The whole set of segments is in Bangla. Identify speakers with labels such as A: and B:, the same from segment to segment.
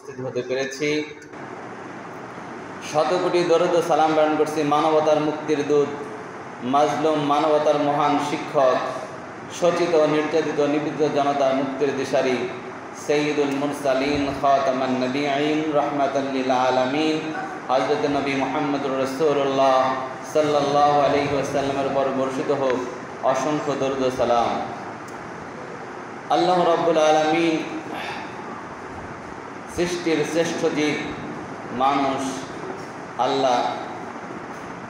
A: উপস্থিত হতে পেরেছি। শতকোটি দরুদ ও সালাম প্রেরণ করছি মানবতার মুক্তির দূত, মাজলুম মানবতার মহান শিক্ষক, শোচিত নির্যাতিত নিপীড়িত জনতার মুক্তির দিশারি সৈয়দুল মুরসালিন খাতামান নবিয়্যিন রাহমাতাল লিল আলামিন হযরত নবী মুহাম্মদুর রাসূলুল্লাহ সাল্লাল্লাহু আলাইহি ওয়াসাল্লামের উপর বর্ষিত হোক অসংখ্য দরুদ ও সালাম। আল্লাহ রাব্বুল আলামিন সৃষ্টির শ্রেষ্ঠ জীব মানুষ আল্লাহ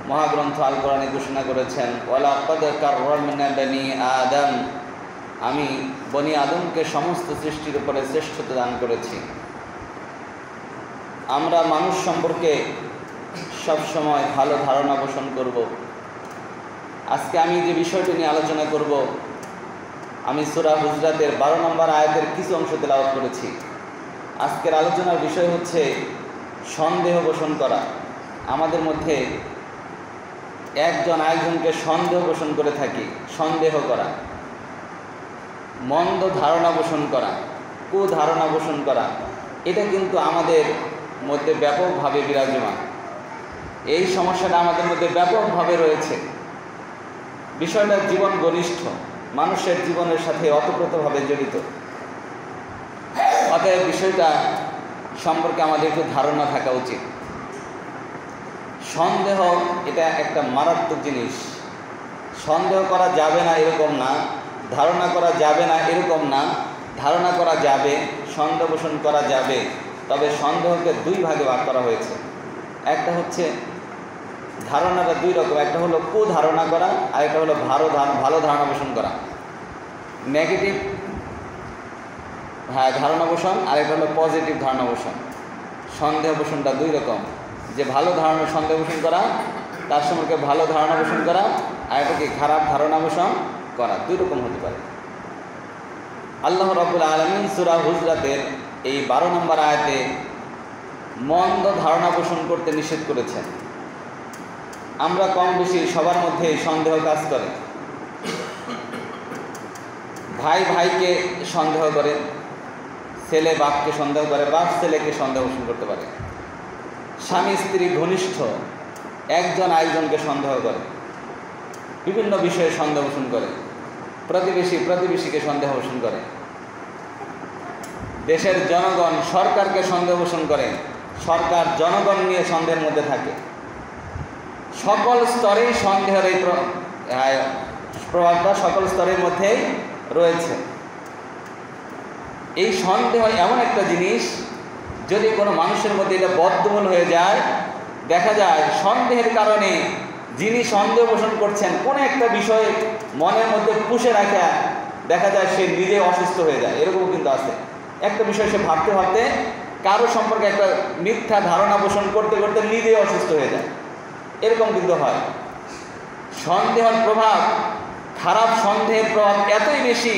A: মহাগ্রন্থ আল কোরআনে ঘোষণা করেছেন, ওয়ালাকাদ কাররামনা বনি আদম, আমি বনি আদমকে সমস্ত সৃষ্টির উপরে শ্রেষ্ঠতা দান করেছি। আমরা মানুষ সম্পর্কে সবসময় ভালো ধারণা পোষণ করব। আজকে আমি যে বিষয়টি নিয়ে আলোচনা করব, আমি সূরা হুজরাতের 12 নম্বর আয়াতের কিছু অংশ তেলাওয়াত করেছি। আজকের আলোচনার বিষয় হচ্ছে সন্দেহ পোষণ করা। আমাদের মধ্যে একজন আরেকজনকে সন্দেহ পোষণ করে থাকি, সন্দেহ করা, মন্দ ধারণা পোষণ করা, কুধারণা পোষণ করা, এটা কিন্তু আমাদের মধ্যে ব্যাপকভাবে বিরাজমান। এই সমস্যাটা আমাদের মধ্যে ব্যাপকভাবে রয়েছে। বিষয়টা জীবন ঘনিষ্ঠ, মানুষের জীবনের সাথে ওতপ্রোতভাবে জড়িত। অতএব বিষয়টা সম্পর্কে আমাদের একটু ধারণা থাকা উচিত। সন্দেহ এটা একটা মারাত্মক জিনিস। সন্দেহ করা যাবে না এরকম না, ধারণা করা যাবে না এরকম না, ধারণা করা যাবে, সন্দেহ পোষণ করা যাবে। তবে সন্দেহকে দুই ভাগে ভাগ করা হয়েছে। একটা হচ্ছে ধারণাটা দুই রকম, একটা হলো কুধারণা করা, আর একটা হলো ভালো ধারণা পোষণ করা, নেগেটিভ ধারণা পোষণ, আর একটা হলো পজিটিভ ধারণা পোষণ। সন্দেহ পোষণটা দুই রকম, যে ভালো ধারণা সন্দেহ পোষণ করা, তার সম্পর্কে ভালো ধারণা পোষণ করা, আর এটাকে খারাপ ধারণা পোষণ করা, দুই রকম হতে পারে। আল্লাহ রাব্বুল আলামিন সূরা হুজরাতের এই 12 নম্বর আয়াতে মন্দ ধারণা পোষণ করতে নিষেধ করেছেন। আমরা কম বেশি সবার মধ্যে সন্দেহ কাজ করে। ভাই ভাইকে সন্দেহ করে, ছেলে বাপকে সন্দেহ করে, বাপ ছেলেকে সন্দেহ পোষণ করতে পারে, স্বামী স্ত্রী ঘনিষ্ঠ একজন আরেকজনকে সন্দেহ করে, বিভিন্ন বিষয়ে সন্দেহ পোষণ করে, প্রতিবেশী প্রতিবেশীকে সন্দেহ পোষণ করে, দেশের জনগণ সরকারকে সন্দেহ পোষণ করে, সরকার জনগণ নিয়ে সন্দেহের মধ্যে থাকে। সকল স্তরেই সন্দেহের এই প্রভাবটা সকল স্তরের মধ্যেই রয়েছে। এই সন্দেহ এমন একটা জিনিস, যদি কোনো মানুষের মধ্যে এটা বদ্ধমূল হয়ে যায়, দেখা যায় সন্দেহের কারণে যিনি সন্দেহ পোষণ করছেন কোনো একটা বিষয় মনের মধ্যে পুষে রাখা, দেখা যায় সে নিজে অসুস্থ হয়ে যায়। এরকমও কিন্তু আছে। একটা বিষয় সে ভাবতে ভাবতে কারো সম্পর্কে একটা মিথ্যা ধারণা পোষণ করতে করতে নিজেই অসুস্থ হয়ে যায়। এরকম কিন্তু হয়। সন্দেহের প্রভাব, খারাপ সন্দেহের প্রভাব এতই বেশি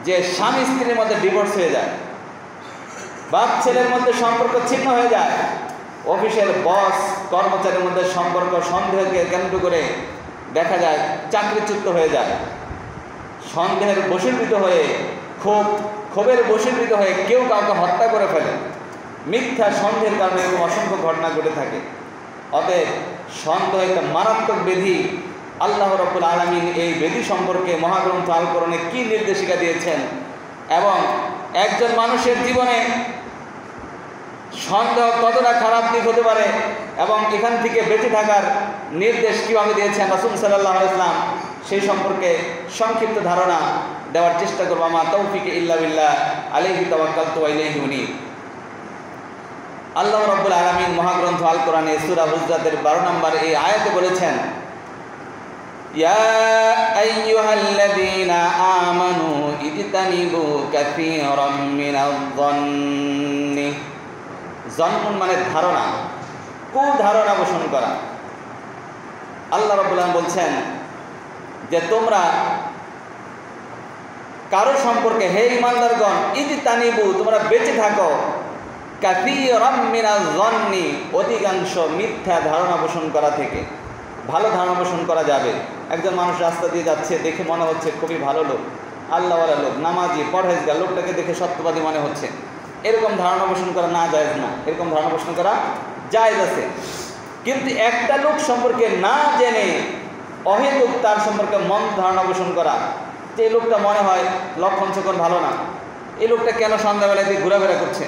A: যে স্বামী স্ত্রীর মধ্যে ডিভোর্স হয়ে যায়, বাপ ছেলের মধ্যে সম্পর্ক ছিন্ন হয়ে যায়, অফিসের বস কর্মচারীর মধ্যে সম্পর্ক সন্দেহকে কেন্দ্র করে দেখা যায় চাকরিচ্যুত হয়ে যায়। সন্দেহের বশীভূত হয়ে, ক্ষোভের বশীভূত হয়ে কেউ কাউকে হত্যা করে ফেলে। মিথ্যা সন্দেহের কারণে এরকম অসংখ্য ঘটনা ঘটে থাকে। অতএব সন্দেহ একটা মারাত্মক ব্যাধি। আল্লাহ রাব্বুল আলামিন এই ব্যাধি সম্পর্কে মহাগ্রন্থ আল কোরআনে কি নির্দেশিকা দিয়েছেন, এবং একজন মানুষের জীবনে সন্দেহ কতটা খারাপ দিক হতে পারে এবং এখান থেকে বেঁচে থাকার নির্দেশ কীভাবে দিয়েছেন রাসূল সাল্লাল্লাহু আলাইহি ওয়াসাল্লাম, সেই সম্পর্কে সংক্ষিপ্ত ধারণা দেওয়ার চেষ্টা করব। আমা তাওফিকে ইল্লা বিল্লাহ, আলাইহি তাওয়াক্কালতু ওয়া ইলাইহি উনীব। আল্লাহ রাব্বুল আলামিন মহাগ্রন্থ আল কোরআনে সূরা হুজরাতের 12 নম্বর এই আয়াতে বলেছেন, ইয়া আইয়ুহাল্লাযীনা আমানু ইজতানিবু কাসীরাম মিনায-যন্নি। জন্মন মানে ধারণা, কুধারণা পোষণ করা। আল্লাহ রাব্বুল আলামিন বলছেন যে তোমরা কারো সম্পর্কে, হে ঈমানদারগণ, ইজতানিবু তোমরা বেঁচে থাকো, কাসীরাম মিনায-যন্নি অধিকাংশ মিথ্যা ধারণা পোষণ করা থেকে। ভালো ধারণা পোষণ করা যাবে। একজন মানুষ রাস্তা দিয়ে যাচ্ছে, দেখে মনে হচ্ছে খুবই ভালো লোক, আল্লাহওয়ালা লোক, নামাজি, পরহেজগার, লোকটাকে দেখে সত্যবাদী মনে হচ্ছে, এরকম ধারণা পোষণ করা না জায়েজ না, এরকম ধারণা পোষণ করা জায়েজ আছে। কিন্তু একটা লোক সম্পর্কে না জেনে অহেতুক তার সম্পর্কে মন ধারণা পোষণ করা, যে এই লোকটা মনে হয় লক্ষণ চক্ষণ ভালো না, এই লোকটা কেন সন্ধ্যাবেলায় দিয়ে ঘোরাফেরা করছে,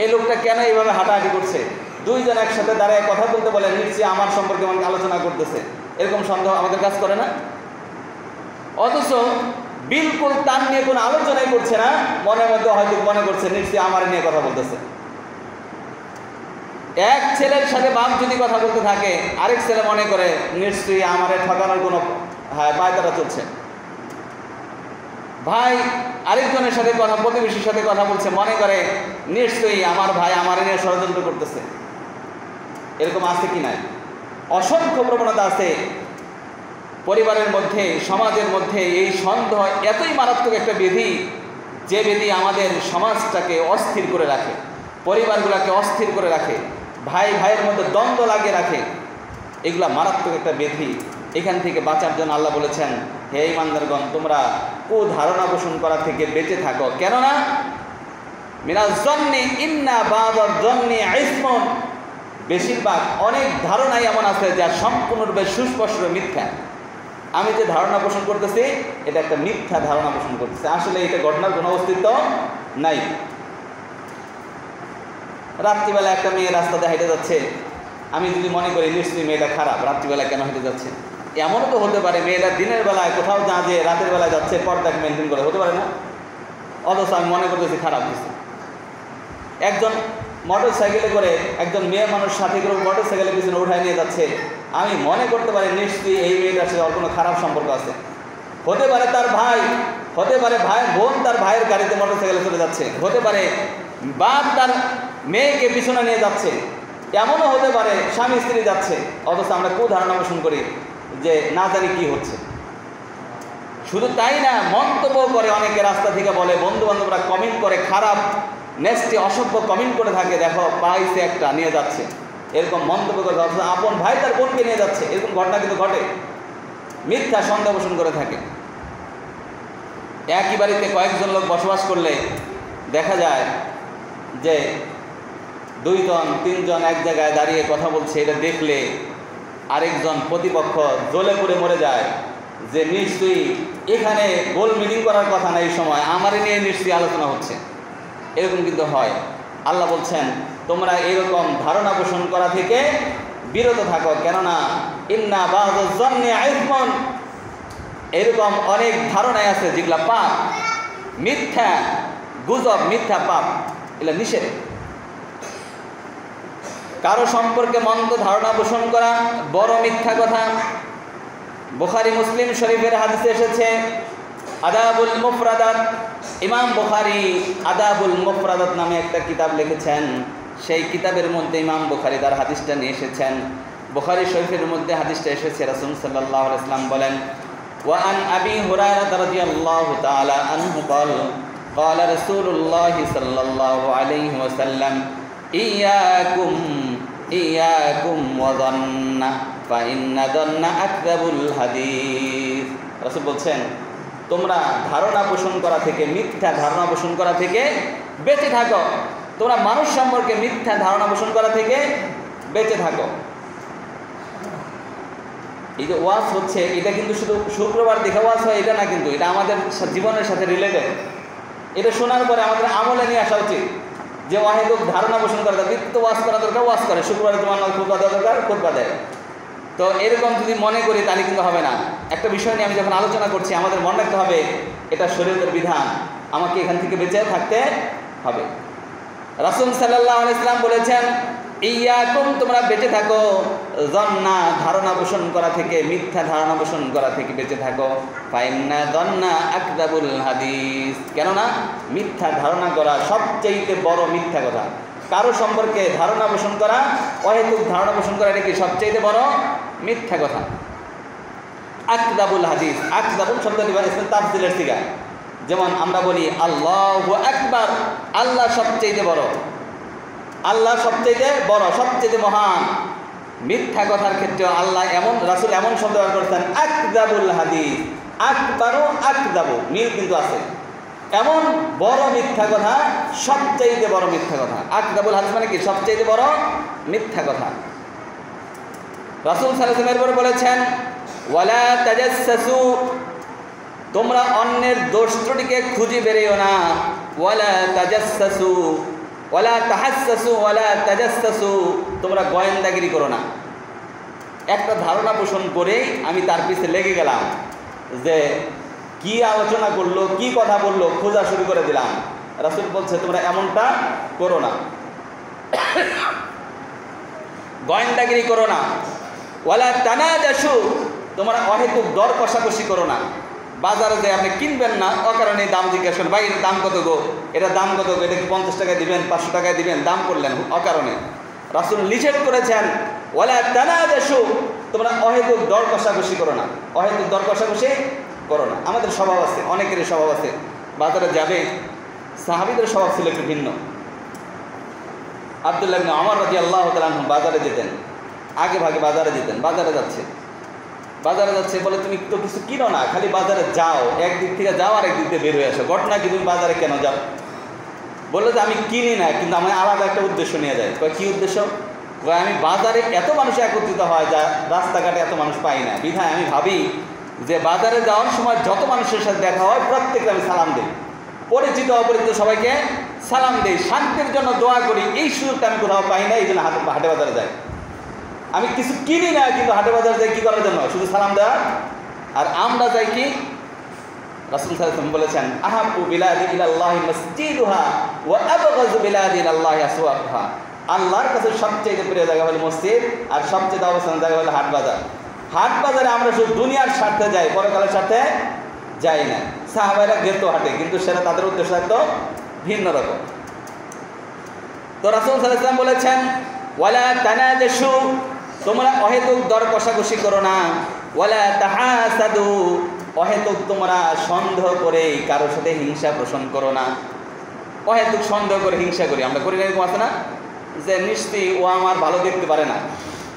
A: এই লোকটা কেন এইভাবে হাঁটাহাঁটি করছে, দুইজন একসাথে দাঁড়িয়ে কথা বলতে বলে নিশ্চয়ই আমার সম্পর্কে আমাকে আলোচনা করতেছে, এরকম সন্দেহ আমাদের কাজ করে না? অথচ বিলকুল তার নিয়ে কোনো আলোচনাই করছে না, মনের মধ্যে হয়তো মনে করছে নিশ্চয়ই আমার নিয়ে কথা বলতেছে। এক ছেলের সাথে বাপ যদি কথা বলতে থাকে, আরেক ছেলে মনে করে নিশ্চয়ই আমার ঠকানোর কোনো পায়তারা চলছে। ভাই আরেকজনের সাথে কথা, প্রতিবেশীর সাথে কথা বলছে, মনে করে নিশ্চয়ই আমার ভাই আমার নিয়ে ষড়যন্ত্র করতেছে। এরকম আছে কি নাই? অসংখ্য প্রবণতা আছে পরিবারের মধ্যে, সমাজের মধ্যে। এই সন্দেহ এতই মারাত্মক একটা ব্যাধি, যে ব্যাধি আমাদের সমাজটাকে অস্থির করে রাখে, পরিবারগুলোকে অস্থির করে রাখে, ভাই ভাইয়ের মধ্যে দ্বন্দ্ব লাগিয়ে রাখে। এগুলা মারাত্মক একটা ব্যাধি। এখান থেকে বাঁচার জন্য আল্লাহ বলেছেন, হে ঈমানদারগণ, তোমরা কুধারণা পোষণ করা থেকে বেঁচে থাকো, কেননা মিনাজ জন্নি ইন্না বাদার জন্নি ইসমুন, বেশিরভাগ অনেক ধারণাই এমন আছে যা সম্পূর্ণরূপে সুস্পষ্ট মিথ্যা। আমি যে ধারণা পোষণ করতেছি এটা একটা মিথ্যা ধারণা পোষণ করতেছে, আসলে এটা ঘটনার কোনো অস্তিত্ব নাই। রাত্রিবেলা একটা মেয়ে রাস্তাতে হেঁটে যাচ্ছে, আমি যদি মনে করি নিশ্চয়ই মেয়েটা খারাপ, রাত্রিবেলা কেন হেঁটে যাচ্ছে? এমনও তো হতে পারে মেয়েটা দিনের বেলায় কোথাও না যে রাতের বেলায় যাচ্ছে, পর্দাকে মেনটেন করে, হতে পারে না? অথচ আমি মনে করতেছি খারাপ কিছু। একজন মোটর সাইকেলে করে একজন মেয়ে মানুষ সাথে করে মোটর সাইকেলের পিছনে উঠায় নিয়ে যাচ্ছে, আমি মনে করতে পারি নিশ্চয়ই এই মেয়েটার সাথে ওর কোনো খারাপ সম্পর্ক আছে। হতে পারে তার ভাই, হতে পারে ভাই বোন তার ভাইয়ের গাড়িতে মোটর সাইকেলে চলে যাচ্ছে, হতে পারে বাপ তার মেয়েকে পিছনে নিয়ে যাচ্ছে, এমনও হতে পারে স্বামী স্ত্রী যাচ্ছে। অথচ আমরা কুধারণা পোষণ করি যে না জানি কি হচ্ছে। শুধু তাই না, মন্তব্য করে অনেকে, রাস্তা থেকে বলে, বন্ধু বান্ধবরা কমেন্ট করে, খারাপ নেক্সটে অসভ্য কমেন্ট করে থাকে, দেখো পাইছে একটা নিয়ে যাচ্ছে, এরকম মন্তব্য করে। অথচ আপন ভাই তার বোনকে নিয়ে যাচ্ছে, এরকম ঘটনা কিন্তু ঘটে। মিথ্যা সন্দেহ পোষণ করে থাকে। একই বাড়িতে কয়েকজন লোক বসবাস করলে দেখা যায় যে দুইজন তিনজন এক জায়গায় দাঁড়িয়ে কথা বলছে, এটা দেখলে আরেকজন প্রতিপক্ষ জ্বলে পুড়ে মরে যায় যে নিশ্চয়ই এখানে গোল মিটিং করার কথা না, এই সময় আমারে নিয়ে নিশ্চয়ই আলোচনা হচ্ছে। এরকম কিন্তু হয়। আল্লাহ বলছেন তোমরা এরকম ধারণা পোষণ করা থেকে বিরত থাকো, কেননা ইন্না বাযাজ জন্নি ইসমুন, এরকম অনেক ধারণায় আছে যেগুলা পাপ, মিথ্যা গুজব, মিথ্যা পাপ, এগুলা নিষেধ। কারো সম্পর্কে মন্দ ধারণা পোষণ করা বড় মিথ্যা কথা। বুখারী মুসলিম শরীফের হাদিসে এসেছে, আদাবুল মুফরাদাত, ইমাম বুখারী আদাবুল মুফরাদাত নামে একটা কিতাব লিখেছেন। সেই কিতাবের মধ্যে ইমাম বুখারী তার হাদিসটা নিয়ে এসেছেন। বুখারী শরীফের মধ্যে হাদিসটা এসেছে, রাসূল সাল্লাল্লাহু আলাইহি ওয়াসাল্লাম বলেন, ওয়া আন আবি হুরায়রা রাদিয়াল্লাহু তাআলা আনহু قال قال رسول الله صلى الله عليه وسلم ইয়াকুম ওয়াযান্ন ফাইন্না যান্না আকযাবুল হাদিস। রাসূল বলছেন তোমরা ধারণা পোষণ করা থেকে, মিথ্যা ধারণা পোষণ করা থেকে বেঁচে থাকো। তোমরা মানুষ সম্পর্কে মিথ্যা ধারণা পোষণ করা থেকে বেঁচে থাকো। এই যে ওয়াজ হচ্ছে, এটা কিন্তু শুধু শুক্রবার দেখে ওয়াজ হয় এটা না, কিন্তু এটা আমাদের জীবনের সাথে রিলেটেড। এটা শোনার পরে আমাদের আমলে নিয়ে আসা উচিত যে অহেতুক ধারণা পোষণ করা দরকার, তো ওয়াজ করা দরকার, ওয়াজ করে, শুক্রবারে তোমার খুতবা দেওয়া দরকার, খুতবা দেয়। তো এরকম যদি মনে করি তাহলে কিন্তু হবে না। একটা বিষয় নিয়ে আমি যখন আলোচনা করছি আমাদের মনে রাখতে হবে এটা শরীয়তের বিধান, আমাকে এখান থেকে বেঁচে থাকতে হবে। রাসূল সাল্লাল্লাহু আলাইহি ওয়াসাল্লাম বলেছেন ইয়াকুম, তোমরা বেঁচে থাকো, যন্না ধারণা পোষণ করা থেকে, মিথ্যা ধারণা পোষণ করা থেকে বেঁচে থাকো। ফাইন্না যন্না আকযাবুল হাদিস, কেননা মিথ্যা ধারণা করা সবচেয়ে বড় মিথ্যা কথা। কারো সম্পর্কে ধারণা পোষণ করা, অহেতুক ধারণা পোষণ করা, এটা কি সবচেয়ে বড় মিথ্যা কথা। আকযাবুল হাদিস, আকযাবুল শব্দটি ইসলাম তাফসীরের সিগা। যেমন আমরা বলি আল্লাহু আকবার, আল্লাহ সবচেয়ে বড়, আল্লাহ সবচেয়ে বড়, সবচেয়ে মহান। মিথ্যা কথার ক্ষেত্রে আল্লাহ এমন, রাসূল এমন শব্দ ব্যবহার করতেন আকযাবুল হাদিস, আকবারু আকযাবু, মিল কিন্তু আছে। এমন বড় মিথ্যা কথা, সবচাইতে বড় মিথ্যা কথা। আকযাবুল হাদিস মানে কি? সবচাইতে বড় মিথ্যা কথা। রাসূল সাল্লাল্লাহু আলাইহি ওয়াসাল্লাম এরপর বলেছেন, ওয়ালা তাজাসসু, তোমরা অন্যের দোষ ত্রুটিকে খুঁজে বেরিও না। ওয়ালা তাজাসসু ওয়ালা তাহাসসু ওয়ালা তাজাসসু, তোমরা গোয়েন্দাগিরি করো না। একটা ধারণা পোষণ করেই আমি তার পিছে লেগে গেলাম যে কি আলোচনা করলো, কি কথা বললো, খোঁজা শুরু করে দিলাম। রাসূল বলছে তোমরা এমনটা করো না, গোয়েন্দাগিরি করো না। ওয়ালা তানাজাসু, তোমরা অহেতুক দর কষাকষি করো না। বাজারে যে আপনি কিনবেন না, অকারণে দাম জিজ্ঞাসা করেন, ভাই এর দাম কত গো, এটা দাম কত গো, এটা কি 50 টাকায় দিবেন, 500 টাকায় দিবেন, দাম করলেন অকারণে। রাসূল নিষেধ করেছেন, ওয়ালা তানাজাসু, তোমরা অহেতুক দর কষাকষি করো না, অহেতুক দর কষাকষি করো না। আমাদের স্বভাব আছে, অনেকেরই স্বভাব আছে, বাজারে যাবে, সাহাবীদের স্বভাব ছিল একটু ভিন্ন। আব্দুল্লাহ ইবনে ওমর রাদিয়াল্লাহু তাআলা আনহু বাজারে যেতেন, আগে ভাগে বাজারে যেতেন। বাজারে যাচ্ছে বলে, তুমি তো কিছু কিনো না, খালি বাজারে যাও, একদিক থেকে যাও আর একদিক থেকে বের হয়ে আসো। ঘটনা কি, তুমি বাজারে কেন যাও? বললো যে আমি কিনি না, কিন্তু আমি আলাদা একটা উদ্দেশ্য নিয়ে যাই। কয় কি উদ্দেশ্য? কয় আমি বাজারে এত মানুষ একত্রিত হয়, যা রাস্তাঘাটে এত মানুষ পাই না, বিধায় আমি ভাবি যে বাজারে যাওয়ার সময় যত মানুষের সাথে দেখা হয় প্রত্যেককে আমি সালাম দিই, পরিচিত অপরিচিত সবাইকে সালাম দিই, শান্তির জন্য দোয়া করি। এই সুযোগটা আমি কোথাও পাই না, এই জন্য হাটে বাজারে যাই। আমি কিছু কিনি না, কিন্তু হাটে বাজারে যাই কি করার জন্য? শুধু সালাম দেওয়ার। আর আমরা যাই কি? রাসূল সাল্লাল্লাহু আলাইহি ওয়াসাল্লাম বলেছেন, আহাব্বু বিলাদি ইলাল্লাহি মাসজিদুহা ওয়া আবগাযু বিলাদি ইলাল্লাহি আসওয়াকুহা, আল্লাহর কাছে সবচেয়ে প্রিয় জায়গা হলো মসজিদ, আর সবচেয়ে অবস্থানের জায়গা হলো হাট বাজার। হাট বাজারে আমরা শুধু দুনিয়ার স্বার্থে যাই, পরকালের স্বার্থে যাই না। সাহাবায়েরা যেত হাটে, কিন্তু সেটা তাদের উদ্দেশ্য একদম ভিন্ন রকম। তো রাসূল সাল্লাল্লাহু আলাইহি ওয়াসাল্লাম বলেছেন, ওয়ালা তানাজাসু, তোমরা অহেতুক দর কষাকষি করো না। ওয়ালা তাহাসাদু, অহেতুক তোমরা সন্দেহ করে কারোর সাথে হিংসা পোষণ করো না। অহেতুক সন্দেহ করে হিংসা করি, আমরা করি না? এরকম আছে না যে নিশ্চয়ই ও আমার ভালো দেখতে পারে না,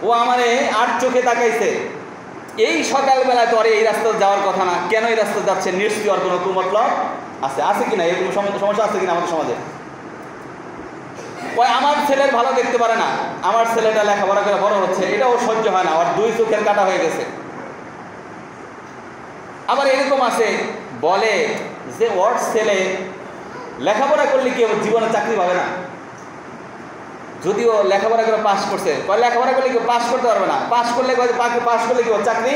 A: ও আমারে আর চোখে তাকাইছে, এই সকালবেলায় তো আর এই রাস্তা যাওয়ার কথা না, কেন এই রাস্তা যাচ্ছে? নিশ্চয়ই আর কোনো কুমতলব আছে কিনা? এরকম সমস্যা আছে কিনা আমাদের সমাজে? ওই আমার ছেলের ভালো দেখতে পারে না, আমার ছেলেটা লেখাপড়া করে বড় হচ্ছে, এটাও সহ্য হয় না, আর 2 চোখের কাটা হয়ে গেছে। আবার এরকম আছে বলে যে ওর ছেলে লেখাপড়া করলে কি জীবনে চাকরি পাবে না, যদিও লেখাপড়া করে পাস করছে, লেখাপড়া করলে কেউ পাস করতে পারবে না, পাস করলে কি চাকরি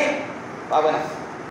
A: পাবে না।